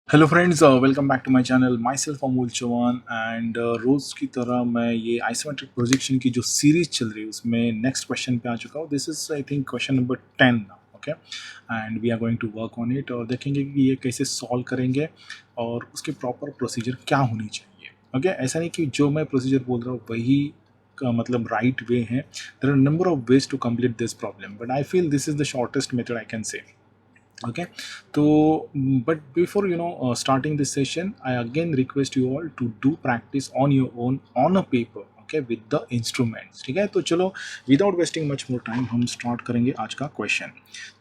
Hello friends, welcome back to my channel. Myself Amul Chauhan and रोज़ की तरह मैं ये आइसोमेट्रिक प्रोजेक्शन की जो सीरीज चल रही है उसमें नेक्स्ट क्वेश्चन पे आ चुका हूँ। This is I think question number 10 now. Okay, and we are going to work on it और देखेंगे कि ये कैसे सॉल्व करेंगे और उसके प्रॉपर प्रोसीजर क्या होनी चाहिए। ओके, ऐसा नहीं कि जो मैं प्रोसीजर बोल रहा हूँ वही का मतलब राइट वे है। There are number of ways to complete this problem, but I feel this is the shortest method I can say. Okay, so but before starting this session, I again request you all to do practice on your own on a paper, okay, with the instruments। ठीक है, तो चलो without wasting much more time हम start करेंगे आज का question.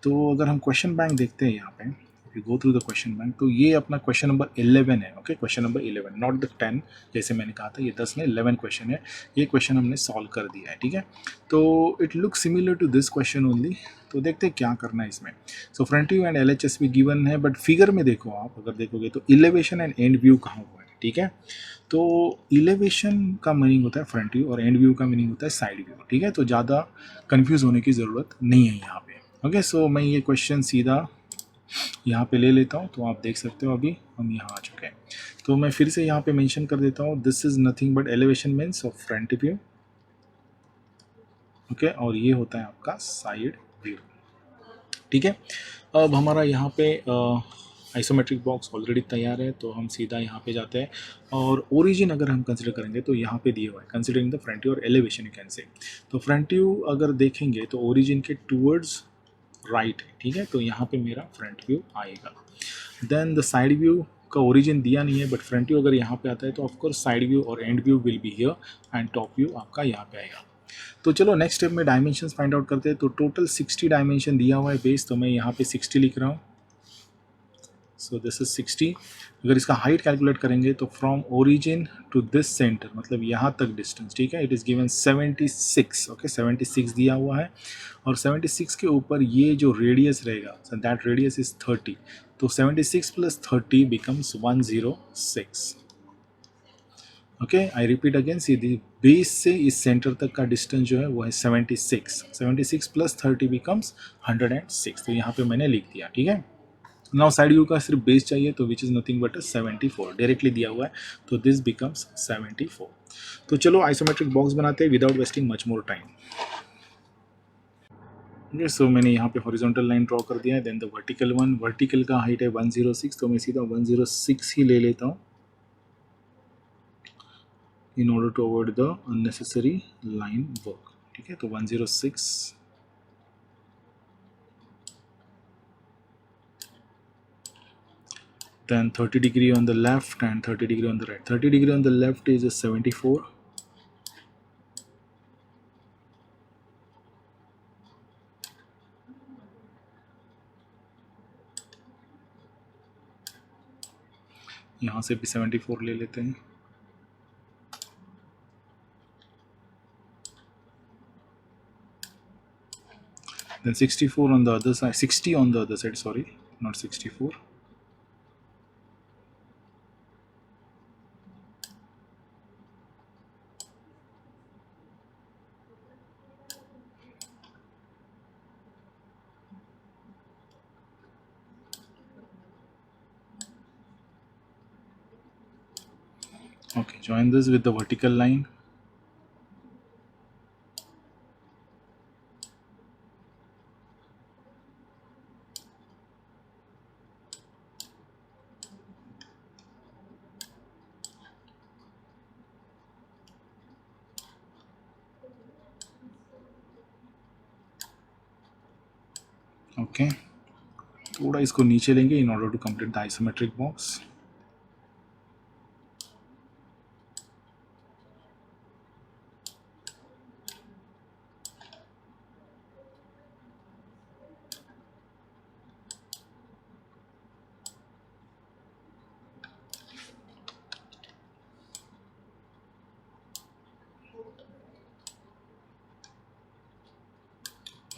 तो अगर हम क्वेश्चन बैंक देखते हैं यहाँ पे, you go through the question bank, तो ये अपना क्वेश्चन नंबर 11 है। Okay, question number 11, not the 10 जैसे मैंने कहा था, ये 10 में 11 क्वेश्चन है। ये क्वेश्चन हमने सॉल्व कर दिया है। ठीक है, तो it look similar to this question only. तो देखते हैं क्या करना है इसमें। So front view and LHS भी गिवन है, बट फिगर में देखो, आप अगर देखोगे तो इलेवेशन एंड एंड व्यू कहाँ हुआ है। ठीक है, तो इलेवेशन का मीनिंग होता है फ्रंट व्यू और एंड व्यू का मीनिंग होता है साइड व्यू। ठीक है, तो ज़्यादा कंफ्यूज होने की ज़रूरत नहीं है यहाँ पे। ओके, सो मैं ये क्वेश्चन सीधा यहाँ पे ले लेता हूँ। तो आप देख सकते हो अभी हम यहाँ आ चुके हैं। तो मैं फिर से यहाँ पे मेंशन कर देता हूँ, this is nothing but elevation means of front view. Okay, और ये होता है आपका साइड व्यू। ठीक है, अब हमारा यहाँ पे आइसोमेट्रिक बॉक्स ऑलरेडी तैयार है, तो हम सीधा यहाँ पे जाते हैं। और ओरिजिन अगर हम कंसिडर करेंगे तो यहाँ पे दिया हुआ है, कंसिडरिंग द फ्रंट व्यू और एलिवेशन यू कैन से। तो फ्रंट व्यू अगर देखेंगे तो ओरिजिन के टूवर्ड्स राइट है। ठीक है, तो यहाँ पे मेरा फ्रंट व्यू आएगा। देन द साइड व्यू का ओरिजिन दिया नहीं है, बट फ्रंट व्यू अगर यहाँ पे आता है तो ऑफकोर्स साइड व्यू और and view will be here and top view आपका यहाँ पे आएगा। तो चलो नेक्स्ट स्टेप में डायमेंशंस फाइंड आउट करते हैं। तो टोटल 60 डायमेंशन दिया हुआ है बेस, तो मैं यहाँ पे 60 लिख रहा हूँ। So this is 60। अगर इसका हाइट कैलकुलेट करेंगे तो from origin to this centre, मतलब यहाँ तक डिस्टेंस, ठीक है, इट इज़ गिवन 76। ओके, 76 दिया हुआ है और 76 के ऊपर ये जो रेडियस रहेगा, सो दैट रेडियस इज 30। तो 76 plus 30 becomes 106। Okay, I repeat again, Sidhi base से इस सेंटर तक का डिस्टेंस जो है वो है 76। 76 प्लस 30 बिकम्स 106। तो यहाँ पे मैंने लिख दिया। ठीक है, नाउ साइड व्यू का सिर्फ बेस चाहिए, तो which is nothing but 74 directly दिया हुआ है, तो दिस बिकम्स 74। तो चलो आइसोमेट्रिक बॉक्स बनाते हैं without wasting much more time. Okay, so मैंने यहाँ पे हॉरिजॉन्टल लाइन ड्रॉ कर दिया है। Then the vertical one, vertical का हाइट है 106, तो मैं सीधा 106 ही ले लेता हूँ in order to avoid the unnecessary line work। ठीक है, तो 106। then 30 degree on the left and 30 degree on the right। 30 degree on the left is a 74। यहाँ से भी 74 ले लेते हैं। then 64 on the other side, 60 on the other side, sorry, not 64। okay, join this with the vertical line। Okay, थोड़ा इसको नीचे लेंगे in order to complete the isometric box.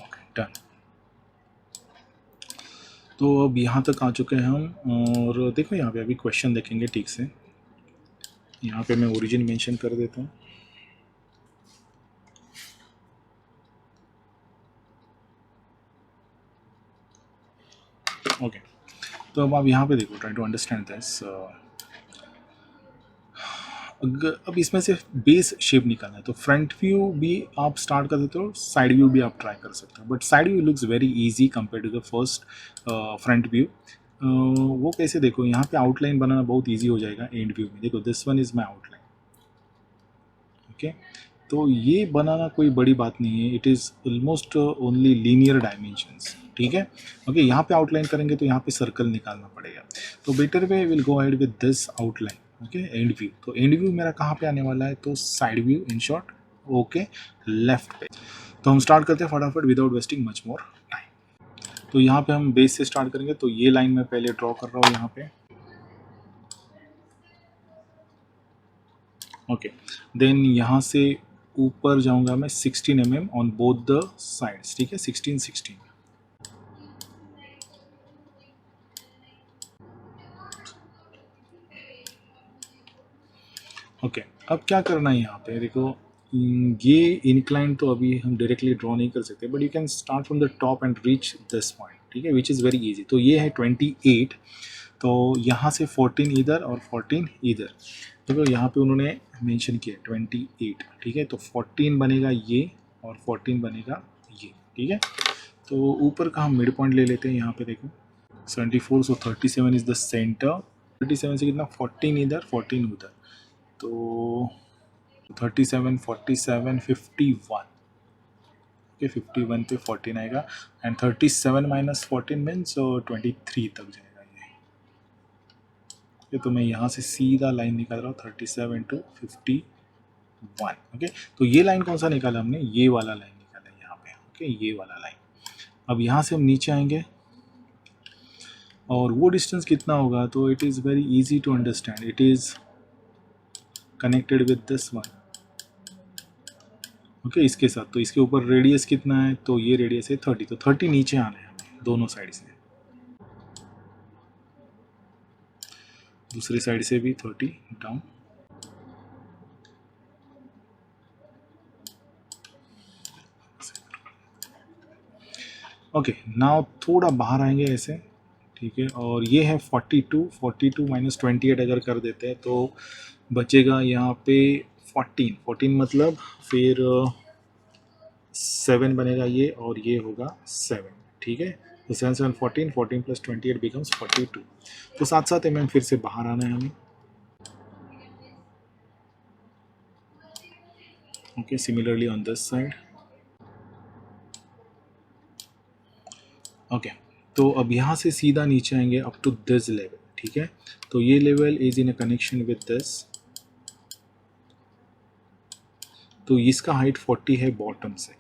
Okay, done. तो अब यहाँ तक आ चुके हैं हम, और देखो यहाँ पे अभी क्वेश्चन देखेंगे ठीक से। यहाँ पे मैं ओरिजिन मेंशन कर देता हूँ। ओके, तो अब आप यहाँ पे देखो, ट्राई टू अंडरस्टैंड दिस। अब इसमें से बेस शेप निकालना है, तो फ्रंट व्यू भी आप स्टार्ट कर देते हो, साइड व्यू भी आप ट्राई कर सकते हो, but side view looks very easy compare to the first front view. वो कैसे, देखो यहाँ पे आउटलाइन बनाना बहुत इजी हो जाएगा एंड व्यू में। देखो this one is my outline, okay. तो ये बनाना कोई बड़ी बात नहीं है, it is almost only linear dimensions, ठीक है। ओके, यहाँ पे आउटलाइन करेंगे तो यहाँ पे सर्कल निकालना पड़ेगा, तो better way will go ahead with this outline. Okay, and view, तो एंड व्यू मेरा कहाँ पे आने वाला है, तो side view in short, okay, left पे। तो हम स्टार्ट करते हैं फटाफट without wasting much more time. तो यहाँ पे हम बेस से स्टार्ट करेंगे, तो ये लाइन मैं पहले ड्रॉ कर रहा हूँ यहाँ पे, ओके। देन यहाँ से ऊपर जाऊंगा मैं 16 mm on both the sides, ठीक है, 16 16। ओके, अब क्या करना है यहाँ पे, देखो ये इंक्लाइन तो अभी हम डायरेक्टली ड्रॉ नहीं कर सकते, but you can start from the top and reach this point, ठीक है, विच इज़ वेरी इजी। तो ये है 28, तो यहाँ से 14 इधर और 14 इधर, देखो यहाँ पे उन्होंने मेंशन किया 28, ठीक है, तो 14 बनेगा ये और 14 बनेगा ये, ठीक है। तो ऊपर का हम मिड पॉइंट ले लेते हैं यहाँ पे, देखो 74, सो 37 इज द सेंटर। 37 से कितना, 14 इधर 14 उधर, तो 37 47 51, ओके, 51 पे 14 आएगा, एंड 37 माइनस 14 मीन्स 23 तक जाएगा ये। तो मैं यहाँ से सीधा लाइन निकाल रहा हूँ 37 टू 51, ओके। तो ये लाइन कौन सा निकाला हमने, ये वाला लाइन निकाला है यहाँ पे, ओके, ये वाला लाइन। अब यहाँ से हम नीचे आएंगे और वो डिस्टेंस कितना होगा, तो it is very easy to understand, it is connected with this one, okay, इसके साथ। तो इसके ऊपर रेडियस कितना है, तो ये रेडियस है 30, तो 30 नीचे आना है हमें दोनों साइड से, दूसरी साइड से भी 30 डाउन। ओके, नाउ थोड़ा बाहर आएंगे ऐसे, ठीक है, और ये है 42, 42 माइनस 28 अगर कर देते हैं तो बचेगा यहाँ पे 14, 14 मतलब फिर 7 बनेगा ये, और ये होगा 7, ठीक है। तो 7 7 14, 14 प्लस 28 बिकम्स 42। तो साथ साथ mm फिर से बाहर आना है हमें, okay, similarly on this side, okay. तो अब यहाँ से सीधा नीचे आएंगे अप टू दिस लेवल, ठीक है। तो ये level is in a connection with this, तो इसका हाइट 40 है बॉटम से,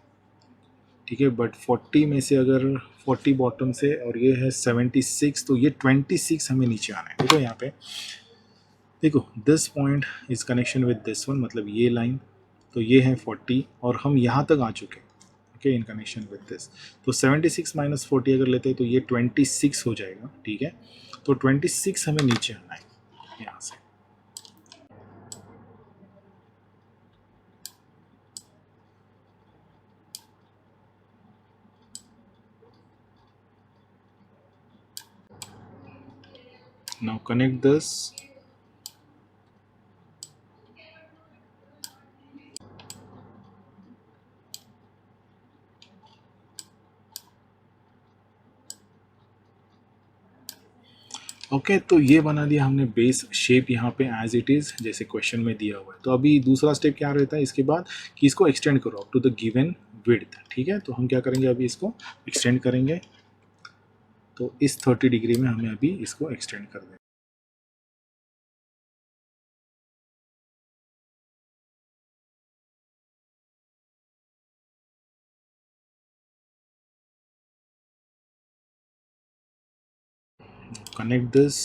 ठीक है, बट 40 में से अगर 40 बॉटम से और ये है 76, तो ये 26 हमें नीचे आना है। देखो यहाँ पे, देखो this point is connection with this one, मतलब ये लाइन, तो ये है 40 और हम यहाँ तक आ चुके हैं, okay, in connection with this. तो 76 माइनस 40 अगर लेते हैं तो ये 26 हो जाएगा, ठीक है। तो 26 हमें नीचे आना है यहाँ से। Now connect this, okay. तो ये बना दिया हमने बेस शेप यहाँ पे एज इट इज़, जैसे क्वेश्चन में दिया हुआ है। तो अभी दूसरा स्टेप क्या रहता है इसके बाद, कि इसको एक्सटेंड करो up to the given width, ठीक है। तो हम क्या करेंगे, अभी इसको एक्सटेंड करेंगे, तो इस 30 डिग्री में हमें अभी इसको एक्सटेंड कर देंगे। कनेक्ट दिस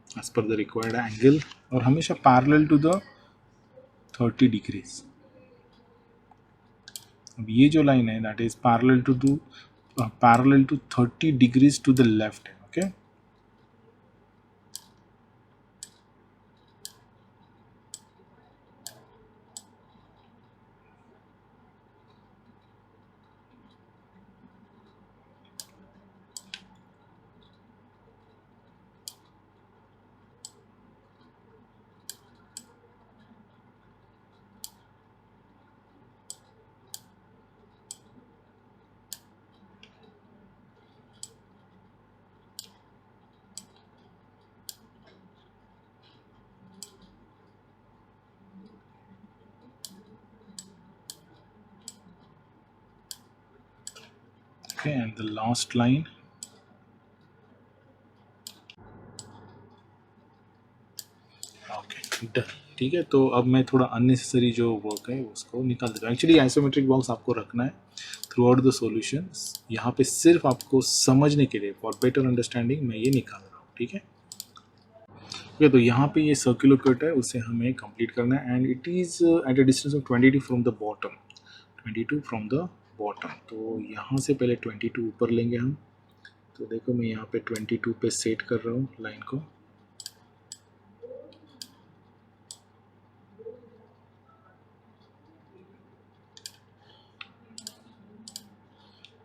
एज पर द रिक्वायर्ड एंगल, और हमेशा पैरेलल टू द 30 डिग्रीज। अब ये जो लाइन है that is parallel to 30 degrees to the left है, okay. Okay and the last line. Okay done. ठीक है, तो अब मैं थोड़ा अननेसेसरी जो वर्क है उसको निकाल देता हूँ। एक्चुअली आइसोमेट्रिक बॉक्स आपको रखना है थ्रू आउट द सॉल्यूशन। यहाँ पे सिर्फ आपको समझने के लिए, फॉर बेटर अंडरस्टैंडिंग, मैं ये निकाल रहा हूँ। ठीक है, ओके, तो यहाँ पे ये सर्कुलर कट है, उसे हमें कंप्लीट करना है and it is at a distance of 22 from the bottom. 22 from the bottom, तो यहाँ से पहले 22 ऊपर लेंगे हम। तो देखो मैं यहाँ पे 22 पे सेट कर रहा हूँ लाइन को।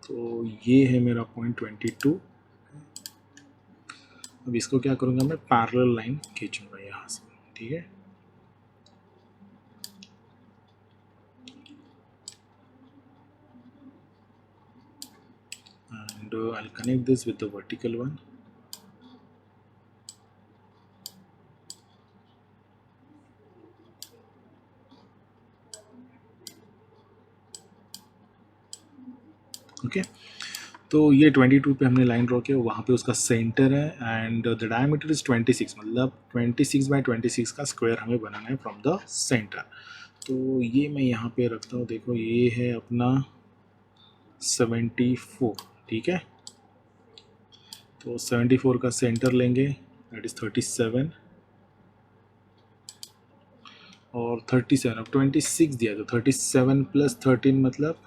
तो ये है मेरा पॉइंट 22। अब इसको क्या करूँगा, मैं पैरेलल लाइन खींचूंगा यहाँ से। ठीक है, and I'll connect this with the vertical one. Okay, तो ये 22 पे हमने लाइन ड्रॉ किया, वहाँ पे उसका सेंटर है एंड द डायमीटर इज़ 26, मतलब 26 बाय 26 का स्क्वायर हमें बनाना है फ्रॉम द सेंटर। तो ये मैं यहाँ पे रखता हूँ। देखो ये है अपना 74। ठीक है, तो 74 का सेंटर लेंगे, दैट इज़ 37 और 37। अब 26 दिया तो 37 प्लस 13 मतलब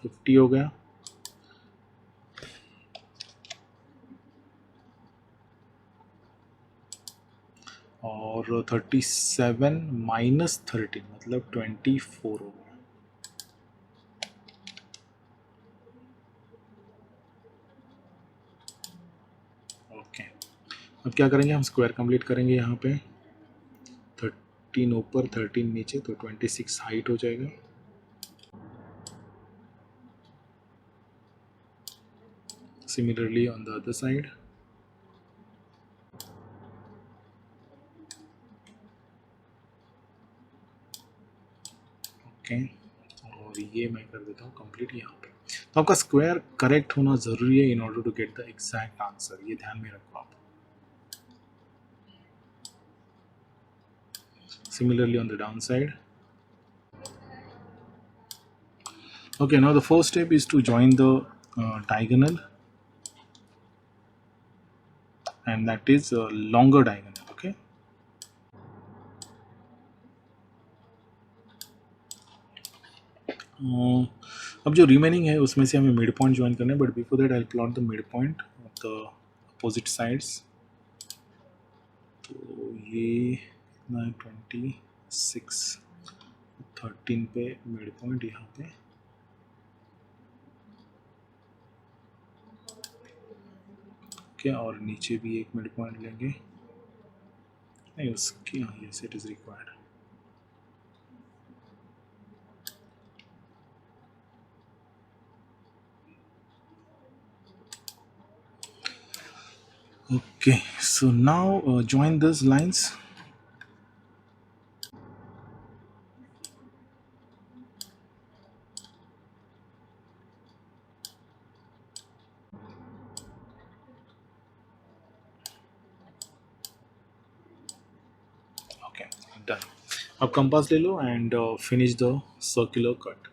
50 हो गया। और 37 माइनस 13 मतलब 24 हो गया। ओके, अब क्या करेंगे, हम स्क्वायर कंप्लीट करेंगे। यहाँ पे 13 ऊपर 13 नीचे, तो 26 हाइट हो जाएगा। Similarly on the other side. Okay, और ये मैं कर देता हूँ कंप्लीट यहाँ पे। तो आपका स्क्वायर करेक्ट होना ज़रूरी है in order to get the exact answer, ये ध्यान में रखो आप। Similarly on the downside. Okay, now the first step is to join the diagonal, and that is a longer diagonal. Okay, अब जो रिमेनिंग है उसमें से हमें मिड पॉइंट ज्वाइन करना है, but before that I plot the mid point of the opposite sides. तो ये कितना है, 26, 13 पे मिड पॉइंट यहाँ पे। क्या, और नीचे भी एक मिड पॉइंट लेंगे, नहीं उसकी, हाँ yes it is required. Okay, so now join those lines. Okay, done. अब कंपास ले लो and finish the circular cut.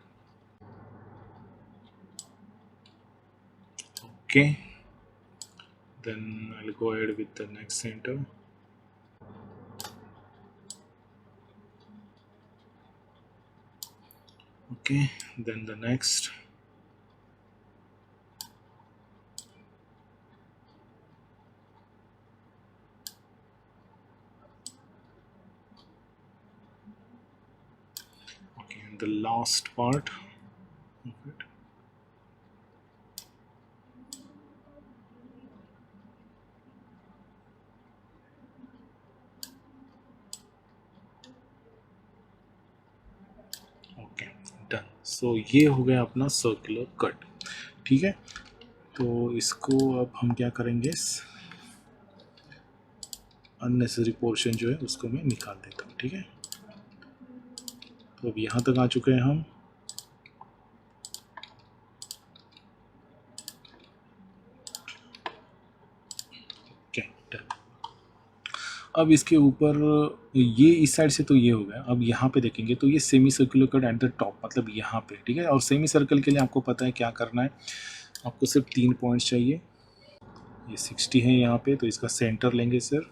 Okay, then I'll go ahead with the next center. Okay, then the next. Okay, and the last part of it. Okay done. So ये हो गया अपना circular cut. ठीक है, तो इसको अब हम क्या करेंगे, अननेसेसरी पोर्शन जो है उसको मैं निकाल देता हूँ। ठीक है, तो अब यहाँ तक आ चुके हैं हम। अब इसके ऊपर ये इस साइड से तो ये हो गया। अब यहाँ पे देखेंगे तो ये semi circular cut at the top, मतलब यहाँ पे, ठीक है। और सेमी सर्कल के लिए आपको पता है क्या करना है, आपको सिर्फ 3 पॉइंट्स चाहिए। ये 60 है यहाँ पे, तो इसका सेंटर लेंगे सिर्फ,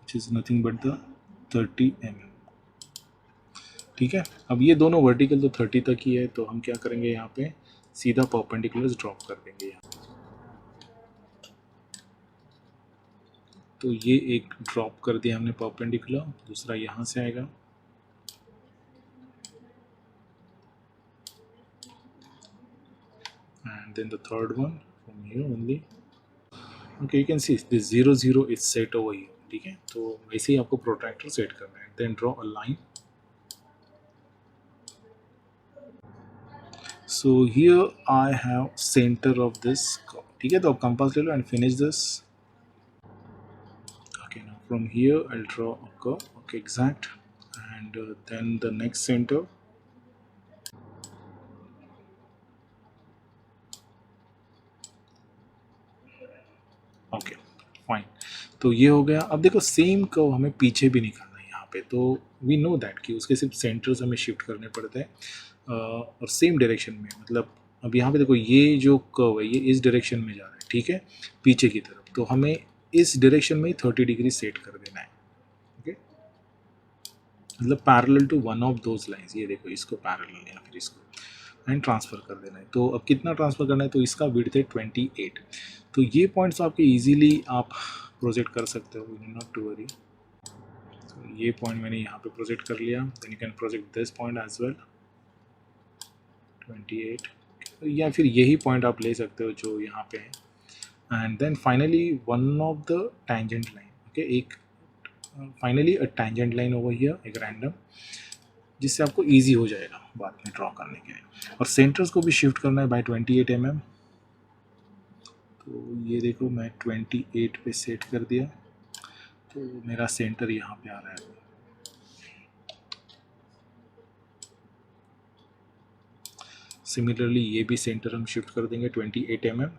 which is nothing but the 30 mm, ठीक है। अब ये दोनों वर्टिकल तो 30 तक ही है, तो हम क्या करेंगे यहाँ पे सीधा परपेंडिकुलर ड्रॉप कर देंगे यहाँ। तो ये एक ड्रॉप कर दिया हमने परपेंडिकुलर, दूसरा यहाँ से आएगा, and then the third one from here only. Okay, you can see this 0 0 is set over here, ठीक है। तो वैसे ही आपको प्रोट्रैक्टर सेट करना है। then draw a line, so here I have center of this curve, ठीक है। तो अब कंपास ले लो and finish this. Okay, now from here I'll draw a curve, okay, exact, and then the next center. Okay fine, तो ये हो गया। अब देखो सेम कर्व हमें पीछे भी निकालना है यहाँ पे, तो वी नो दैट कि उसके सिर्फ सेंटर्स हमें शिफ्ट करने पड़ते हैं और सेम डायरेक्शन में। मतलब अब यहाँ पे देखो ये जो कर्व है ये इस डायरेक्शन में जा रहा है, ठीक है, पीछे की तरफ। तो हमें इस डायरेक्शन में ही 30 डिग्री सेट कर देना है, ओके। मतलब parallel to one of those lines, ये देखो इसको पैरेलल या फिर इसको, एंड ट्रांसफ़र कर देना है। तो अब कितना ट्रांसफ़र करना है, तो इसका विड्थ है 28। तो ये पॉइंट्स आपके इजीली आप प्रोजेक्ट कर सकते हो, you need not to worry. तो ये पॉइंट मैंने यहाँ पे प्रोजेक्ट कर लिया, then you can project this point as well 28, या फिर यही पॉइंट आप ले सकते हो जो यहाँ पे है। And then finally one of the tangent line, okay, एक finally a tangent line over here, एक रैंडम, जिससे आपको इजी हो जाएगा बाद में ड्रॉ करने के लिए। और सेंटर्स को भी शिफ्ट करना है बाय 28 mm। तो ये देखो मैं 28 पे सेट कर दिया, तो मेरा सेंटर यहाँ पे आ रहा है। सिमिलरली ये भी सेंटर हम शिफ्ट कर देंगे 28 mm।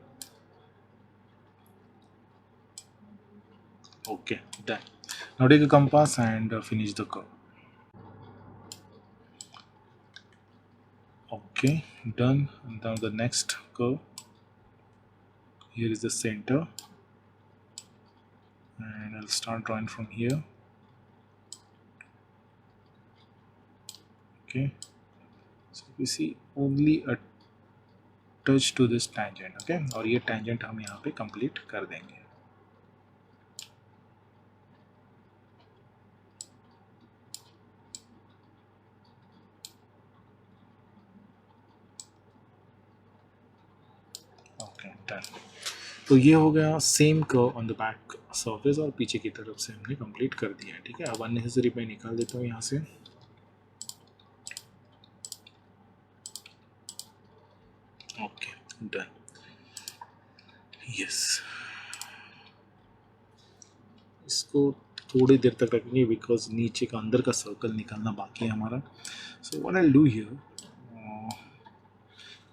Okay done, now take a compass and finish the curve. Okay, done. And now the next curve, here is the center, and I'll start drawing from here. Okay, so you see only a touch to this tangent, okay, और ये tangent हम यहाँ पे complete कर देंगे। Okay, done. तो ये हो गया same curve on the back surface, और पीछे की तरफ से हमने कंप्लीट कर दिया है, ठीक है। अब अननेसेसरी मैं निकाल देता हूँ यहाँ से। Okay done, yes. इसको थोड़ी देर तक रखेंगे बिकॉज नीचे का अंदर का सर्कल निकालना बाकी है हमारा। So what I will do here,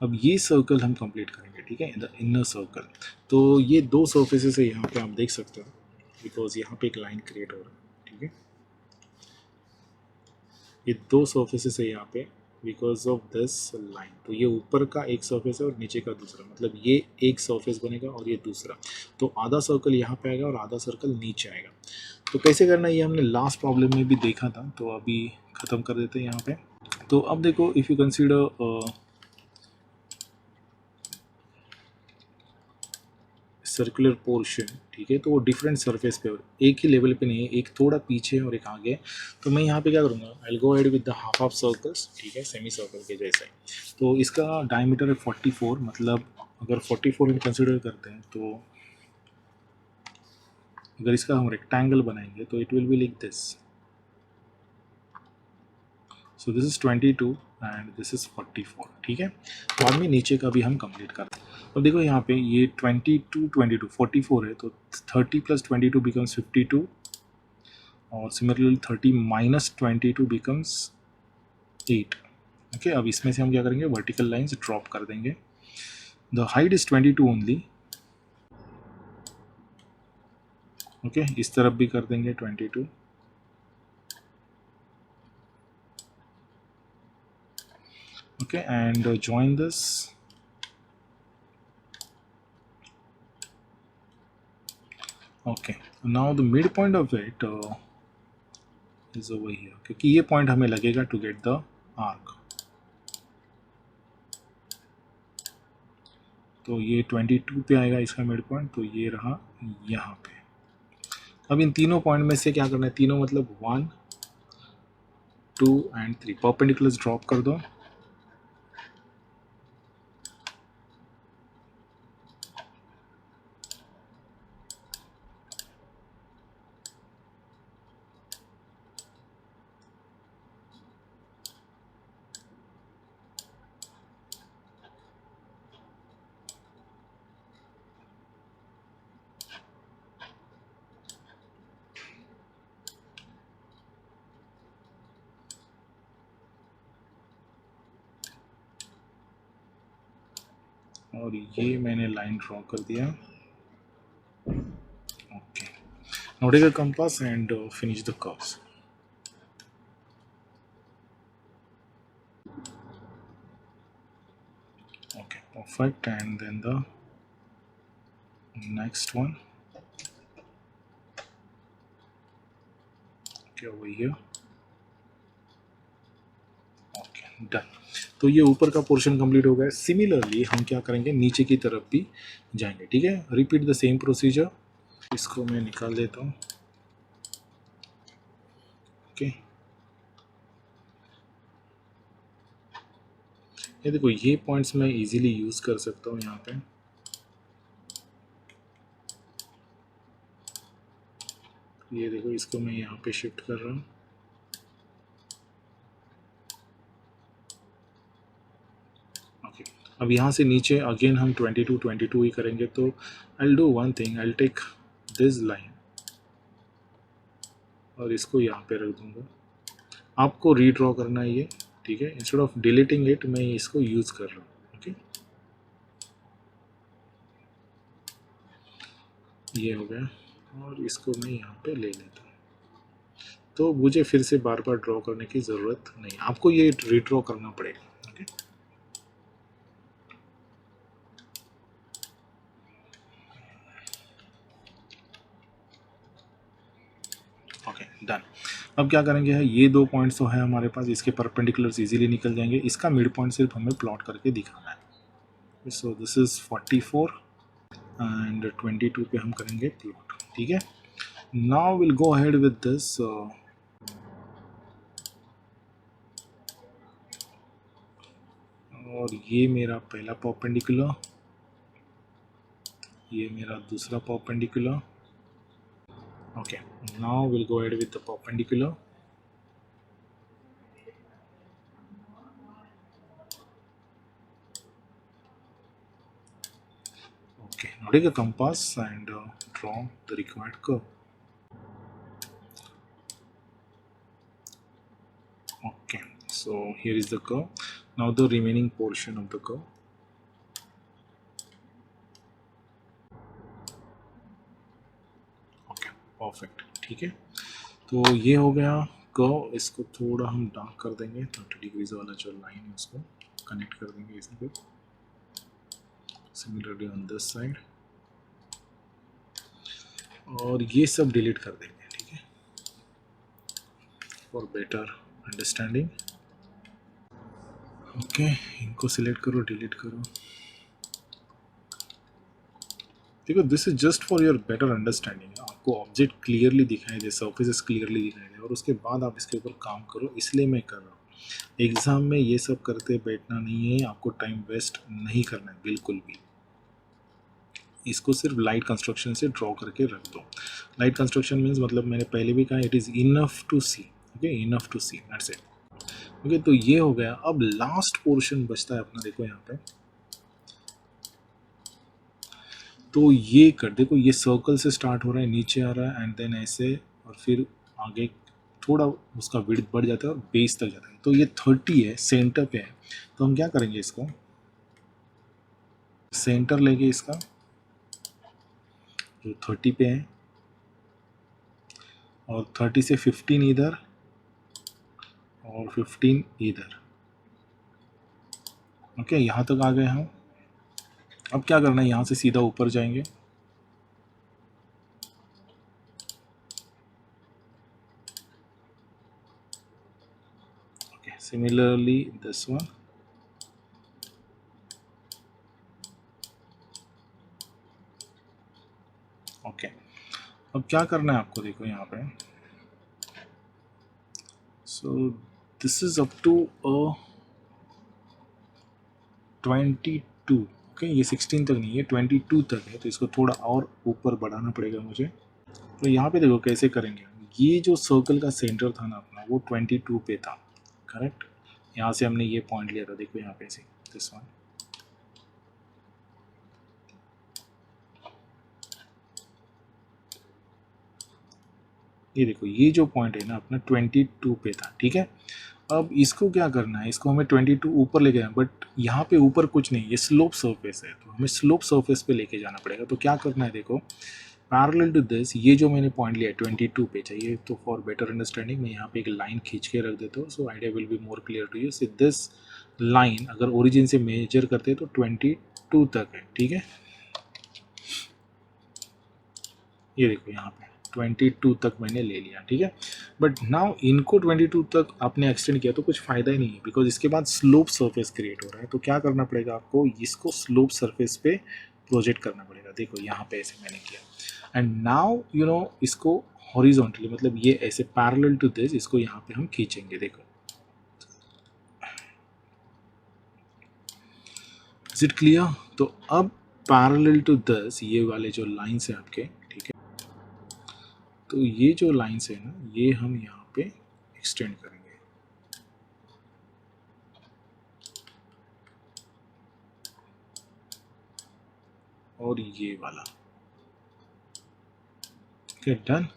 अब ये सर्कल हम कंप्लीट करेंगे, ठीक है, द इनर सर्कल। तो ये दो सर्फेसेस है यहाँ पे, आप देख सकते हो, बिकॉज यहाँ पे एक लाइन क्रिएट हो रहा है, ठीक है। ये दो सर्फेसेस है यहाँ पे बिकॉज ऑफ दिस लाइन। तो ये ऊपर का एक सर्फेस है और नीचे का दूसरा, मतलब ये एक सर्फेस बनेगा और ये दूसरा। तो आधा सर्कल यहाँ पे आएगा और आधा सर्कल नीचे आएगा। तो कैसे करना है ये हमने लास्ट प्रॉब्लम में भी देखा था, तो अभी ख़त्म कर देते हैं यहाँ पे। तो अब देखो, if you consider circular portion, ठीक है, तो वो डिफरेंट सरफेस पे, एक ही लेवल पे नहीं है, एक थोड़ा पीछे और एक आगे। तो मैं यहाँ पे क्या करूँगा, I will go ahead with the half of circles, ठीक है, सेमी सर्कल के जैसे। तो इसका डायमीटर है 44, मतलब अगर 44 हम कंसिडर करते हैं, तो अगर इसका हम रेक्टेंगल बनाएंगे तो it will be like this. So this is 22 and this is 44, ठीक है। बाद में नीचे का भी हम कंप्लीट करते हैं। अब देखो यहाँ पे ये 22 22 44 है, तो 30 + 22 बिकम्स 52, और सिमिलरली 30 - 22 बिकम्स 8। ओके, अब इसमें से हम क्या करेंगे, वर्टिकल लाइंस ड्रॉप कर देंगे। The height is 22 only. Okay, इस तरफ भी कर देंगे 22. Okay, and join this. Okay, now the midpoint of it is over here, क्योंकि ये पॉइंट हमें लगेगा टू गेट द आर्क. तो ये 22 पे आएगा इसका मिड पॉइंट, तो ये रहा यहाँ पे. अब इन तीनों पॉइंट में से क्या करना है, तीनों मतलब 1 2 एंड 3 परपेंडिकुलर्स ड्रॉप कर दो. और ये मैंने लाइन ड्रॉ कर दिया. Okay, now take a compass and finish the curves. Okay, perfect. And then the next one. Okay, over here. Okay, done. तो ये ऊपर का पोर्शन कंप्लीट हो गया. सिमिलरली हम क्या करेंगे, नीचे की तरफ भी जाएंगे. ठीक है, रिपीट द सेम प्रोसीजर. इसको मैं निकाल देता हूँ. ओके, ये देखो, ये पॉइंट्स मैं इजीली यूज कर सकता हूँ यहाँ पे. ये देखो, इसको मैं यहाँ पे शिफ्ट कर रहा हूँ. ओके, अब यहाँ से नीचे अगेन हम 22 ही करेंगे. तो I do one thing, I take this line और इसको यहाँ पे रख दूँगा. आपको रीड्रॉ करना है ये. ठीक है, इंस्टेड ऑफ डिलीटिंग इट मैं इसको यूज़ कर रहा हूँ. ओके, ये हो गया. और इसको मैं यहाँ पे ले लेता हूँ. तो मुझे फिर से बार बार ड्रॉ करने की ज़रूरत नहीं, आपको ये रीड्रॉ करना पड़ेगा. Okay, okay, done. अब क्या करेंगे है, ये दो पॉइंट्स तो है हमारे पास, इसके परपेंडिकुलर्स इजीली निकल जाएंगे. इसका मिड पॉइंट सिर्फ हमें प्लॉट करके दिखाना है. सो दिस इज़ 44 एंड 22 पे हम करेंगे प्लॉट. ठीक है, now will go ahead with this. और ये मेरा पहला परपेंडिकुलर, ये मेरा दूसरा perpendicular. Okay, now will go ahead with the perpendicular. Okay, now take a compass and draw the required curve. Okay, so here is the curve. Now the remaining portion of the curve. Okay, perfect. ठीक है, तो ये हो गया curve. इसको थोड़ा हम dark कर देंगे. 30 डिग्रीज वाला जो लाइन है उसको कनेक्ट कर देंगे इसी पे. Similarly on this side. और ये सब डिलीट कर देंगे. ठीक है, फॉर बेटर अंडरस्टैंडिंग. ओके, इनको सिलेक्ट करो, डिलीट करो. देखो, this is just for your better understanding. आपको ऑब्जेक्ट क्लियरली दिखाई दे, सर्फेसेस क्लियरली दिखाई दे, और उसके बाद आप इसके ऊपर काम करो. इसलिए मैं कर रहा हूँ. एग्ज़ाम में ये सब करते बैठना नहीं है, आपको टाइम वेस्ट नहीं करना है बिल्कुल भी. इसको सिर्फ लाइट कंस्ट्रक्शन से ड्रॉ करके रख दो. लाइट कंस्ट्रक्शन मीन्स मतलब मैंने पहले भी कहा, it is enough to see. Okay, enough to see, that's it. Okay, तो ये हो गया. अब लास्ट पोर्शन बचता है अपना. देखो यहाँ पे, तो ये कर देखो, ये सर्कल से स्टार्ट हो रहा है, नीचे आ रहा है एंड देन ऐसे, और फिर आगे थोड़ा उसका विड्थ बढ़ जाता है और बेस तक जाता है. तो ये 30 है, सेंटर पे है. तो हम क्या करेंगे, इसको सेंटर लेंगे इसका जो 30 पे है, और 30 से 15 इधर और 15 इधर। ओके, यहाँ तक आ गए हम। अब क्या करना है, यहाँ से सीधा ऊपर जाएंगे। Okay, similarly this one. Okay, अब क्या करना है आपको, देखो यहाँ पे, so this is up to 22। Okay, ये 16 तक नहीं है, 22 तक है, तो इसको थोड़ा और ऊपर बढ़ाना पड़ेगा मुझे। तो यहाँ पे देखो कैसे करेंगे। ये जो सर्कल का सेंटर था ना अपना, वो 22 पे था, करेक्ट। यहाँ से हमने ये पॉइंट लिया था, देखो यहाँ पे से, दिस वन। ये देखो, ये जो पॉइंट है ना अपना 22 पे था, ठीक है। अब इसको क्या करना है, इसको हमें 22 ऊपर लेके जाना, बट यहाँ पे ऊपर कुछ नहीं, ये स्लोप सरफेस है, तो हमें स्लोप सरफेस पे लेके जाना पड़ेगा। तो क्या करना है, देखो पैरेलल टू दिस, ये जो मैंने पॉइंट लिया है 22 पे चाहिए, तो फॉर बेटर अंडरस्टैंडिंग मैं यहाँ पे एक लाइन खींच के रख देता हूँ, so idea will be more clear to you. So this line अगर ओरिजिन से मेजर करते हैं तो 22 तक है, ठीक है। ये देखो यहाँ पे 22 तक मैंने ले लिया, ठीक है। बट नाउ इनको 22 तक आपने एक्सटेंड किया तो कुछ फ़ायदा ही नहीं है, बिकॉज इसके बाद स्लोप सरफेस क्रिएट हो रहा है। तो क्या करना पड़ेगा आपको, इसको स्लोप सरफेस पे प्रोजेक्ट करना पड़ेगा। देखो यहाँ पे ऐसे मैंने किया, एंड नाउ यू नो इसको हॉरिजॉन्टली, मतलब ये ऐसे पैरेलल टू दिस, इसको यहाँ पे हम खींचेंगे। देखो, इज इट क्लियर। तो अब पैरेलल टू दिस, ये वाले जो लाइन्स हैं आपके, ठीक है, तो ये जो लाइन्स है ना, ये हम यहाँ पे एक्सटेंड करेंगे। और ये वाला, ओके डन।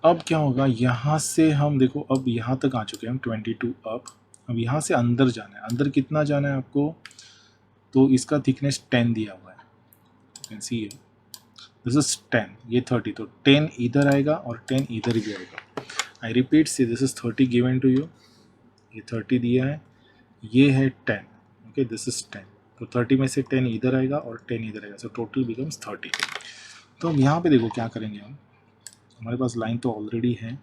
अब क्या होगा, यहाँ से हम देखो, अब यहाँ तक आ चुके हैं हम 22 अप। अब यहाँ से अंदर जाना है, अंदर कितना जाना है आपको, तो इसका थिकनेस 10 दिया हुआ है, you can see this is 10, ये 30, तो 10 इधर आएगा और 10 इधर भी आएगा। I repeat, see this is 30 given to you, ये 30 दिया है, ये है 10, ओके दिस इज 10, तो 30 में से 10 इधर आएगा और 10 इधर आएगा, सो टोटल बिकम्स 30। तो हम यहाँ पे देखो क्या करेंगे, हम हमारे पास लाइन तो ऑलरेडी है,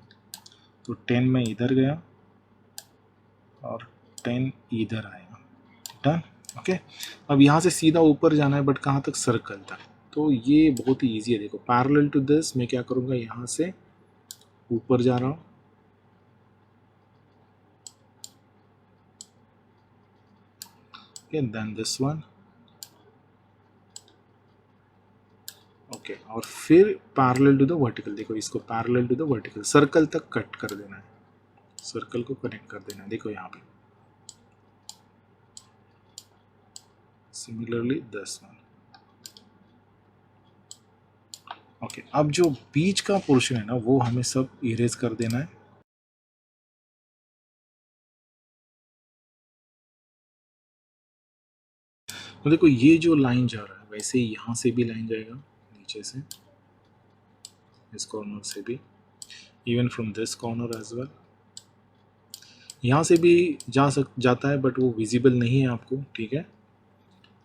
तो 10 में इधर गया और 10 इधर आएगा, डन। ओके, अब यहाँ से सीधा ऊपर जाना है, बट कहाँ तक, सर्कल तक। तो ये बहुत ही ईजी है। देखो पैरेलल टू दिस मैं क्या करूँगा, यहाँ से ऊपर जा रहा हूँ, okay then this one, okay, और फिर पैरेलल टू द वर्टिकल। देखो इसको parallel to the vertical circle तक कट कर देना है, सर्कल को कनेक्ट कर देना है। देखो यहाँ पे सिमिलरली दिस वन, ओके। अब जो बीच का पोर्शन है ना, वो हमें सब इरेज कर देना है। तो देखो ये जो लाइन जा रहा है, वैसे ही यहाँ से भी लाइन जाएगा, नीचे से, इस कॉर्नर से भी, even from this corner as well, यहाँ से भी जाता है, बट वो विजिबल नहीं है आपको, ठीक है।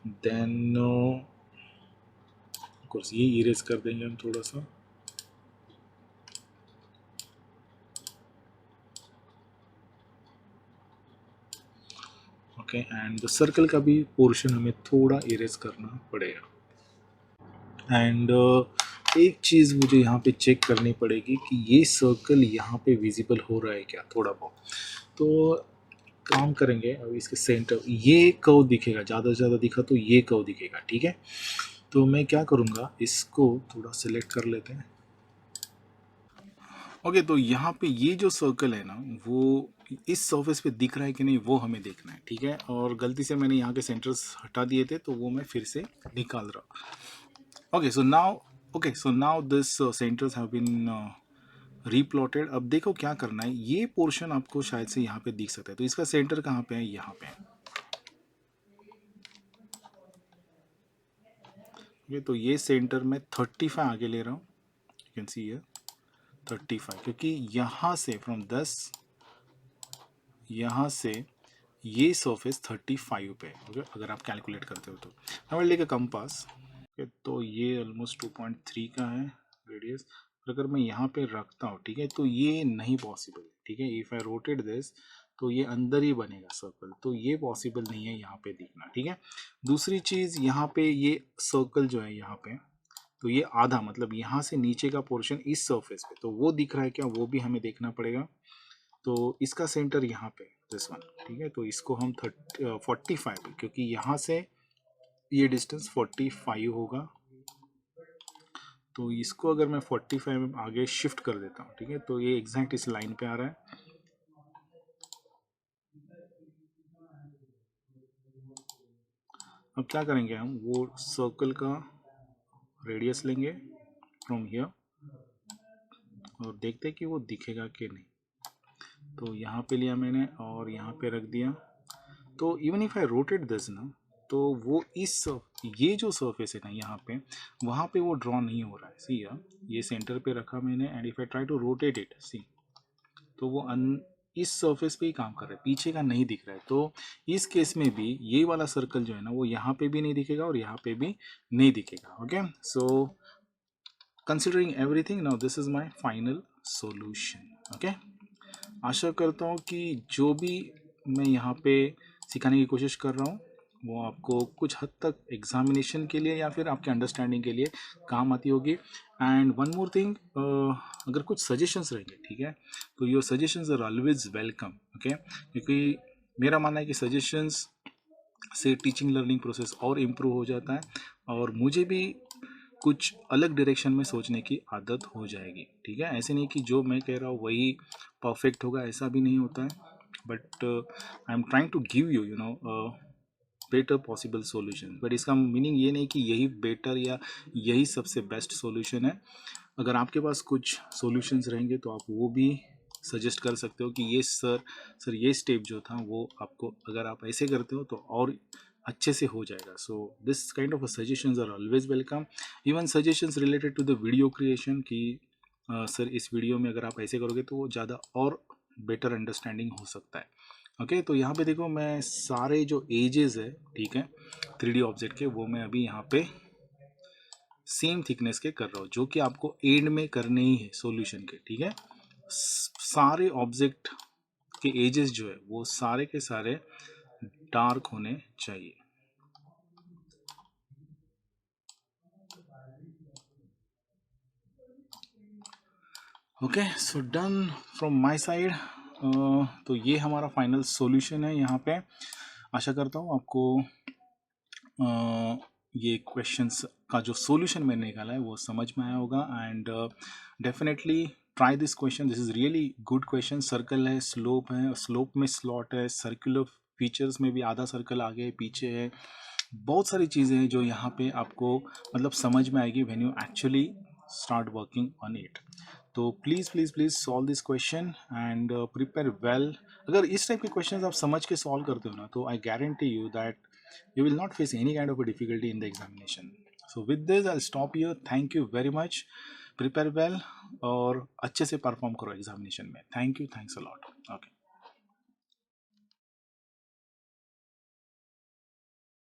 देन कोर्स ये इरेज कर देंगे हम थोड़ा सा, ओके, एंड द सर्कल का भी पोर्शन हमें थोड़ा इरेज करना पड़ेगा। एंड एक चीज़ मुझे यहाँ पे चेक करनी पड़ेगी कि ये सर्कल यहाँ पे विजिबल हो रहा है क्या, थोड़ा बहुत। तो काम करेंगे, अब इसके सेंटर ये कर्व दिखेगा, ज़्यादा से ज़्यादा दिखा तो ये कर्व दिखेगा, ठीक है। तो मैं क्या करूँगा, इसको थोड़ा सिलेक्ट कर लेते हैं। ओके, तो यहाँ पे ये जो सर्कल है ना, वो इस सरफेस पे दिख रहा है कि नहीं, वो हमें देखना है, ठीक है। और गलती से मैंने यहाँ के सेंटर्स हटा दिए थे, तो वो मैं फिर से निकाल रहा। Okay so now this centres have been replotted. अब देखो क्या करना है, ये पोर्शन आपको शायद से यहाँ पे दिख सकता है, तो इसका सेंटर कहाँ पे है, यहाँ पे है। ये तो ये सेंटर में 35 आगे ले रहा हूँ, यू कैन सी हियर 35, क्योंकि यहाँ से फ्रॉम 10 यहाँ से ये सरफेस 35 पे है, ओके, अगर आप कैलकुलेट करते हो तो। I will take a compass, तो ये ऑलमोस्ट 2.3 का है रेडियस, और अगर मैं यहाँ पे रखता हूँ, ठीक है, तो ये नहीं पॉसिबल, ठीक है, इफ़ आई रोटेट दिस तो ये अंदर ही बनेगा सर्कल, तो ये पॉसिबल नहीं है यहाँ पे दिखना, ठीक है। दूसरी चीज़, यहाँ पे ये सर्कल जो है यहाँ पे, तो ये आधा, मतलब यहाँ से नीचे का पोर्शन इस सरफेस पे, तो वो दिख रहा है क्या, वो भी हमें देखना पड़ेगा। तो इसका सेंटर यहाँ पे दिस वन, ठीक है, तो इसको हम 45, क्योंकि यहाँ से ये डिस्टेंस 45 होगा, तो इसको अगर मैं 45 में आगे शिफ्ट कर देता हूँ, ठीक है, तो ये एग्जैक्ट इस लाइन पे आ रहा है। अब क्या करेंगे हम, वो सर्कल का रेडियस लेंगे फ्रॉम हियर और देखते हैं कि वो दिखेगा कि नहीं। तो यहाँ पे लिया मैंने और यहाँ पे रख दिया, तो even if I rotate this ना, तो वो इस ये जो सरफेस है ना यहाँ पे, वहाँ पे वो ड्रॉ नहीं हो रहा है, सी ये सेंटर पे रखा मैंने, and if I try to rotate it, see, तो वो इस सरफेस पे ही काम कर रहा है, पीछे का नहीं दिख रहा है। तो इस केस में भी ये वाला सर्कल जो है ना, वो यहाँ पे भी नहीं दिखेगा और यहाँ पे भी नहीं दिखेगा, okay. So considering everything, now this is my final solution, okay. आशा करता हूँ कि जो भी मैं यहाँ पे सिखाने की कोशिश कर रहा हूँ वो आपको कुछ हद तक एग्जामिनेशन के लिए या फिर आपके अंडरस्टैंडिंग के लिए काम आती होगी। एंड वन मोर थिंग, अगर कुछ सजेशंस रहेंगे, ठीक है, तो your suggestions are always welcome, okay, क्योंकि मेरा मानना है कि सजेशंस से टीचिंग लर्निंग प्रोसेस और इम्प्रूव हो जाता है, और मुझे भी कुछ अलग डायरेक्शन में सोचने की आदत हो जाएगी, ठीक है। ऐसे नहीं कि जो मैं कह रहा हूँ वही परफेक्ट होगा, ऐसा भी नहीं होता है, but I am trying to give you, you know, better possible solution, but इसका मीनिंग ये नहीं कि यही बेटर या यही सबसे बेस्ट सॉल्यूशन है। अगर आपके पास कुछ सॉल्यूशंस रहेंगे तो आप वो भी सजेस्ट कर सकते हो कि ये सर ये स्टेप जो था वो आपको अगर आप ऐसे करते हो तो और अच्छे से हो जाएगा। So this kind of suggestions are always welcome, even suggestions related to the video creation कि सर इस वीडियो में अगर आप ऐसे करोगे तो वो ज़्यादा और बेटर अंडरस्टैंडिंग हो सकता है, ओके। तो यहाँ पे देखो मैं सारे जो एजेस है, ठीक है, 3D ऑब्जेक्ट के, वो मैं अभी यहाँ पे सेम थिकनेस के कर रहा हूँ, जो कि आपको एंड में करने ही है सॉल्यूशन के, ठीक है। सारे ऑब्जेक्ट के एजेस जो है वो सारे के सारे डार्क होने चाहिए, okay. So done from my side. तो ये हमारा फाइनल सॉल्यूशन है यहाँ पे। आशा करता हूँ आपको ये क्वेश्चंस का जो सॉल्यूशन मैंने निकाला है वो समझ में आया होगा, and definitely try this question, this is really good question. Circle है, स्लोप है, स्लोप में स्लॉट है, सर्कुलर फीचर्स में भी आधा सर्कल आगे पीछे है, बहुत सारी चीज़ें हैं जो यहाँ पे आपको मतलब समझ में आएगी when you actually start working on it. तो please please please solve this question and prepare well. अगर इस टाइप के क्वेश्चन आप समझ के सॉल्व करते हो ना, तो I guarantee you that you will not face any kind of a difficulty in the examination. So with this I'll stop here. Thank you very much. Prepare well और अच्छे से परफॉर्म करो एग्जामिनेशन में। Thank you, thanks a lot, okay.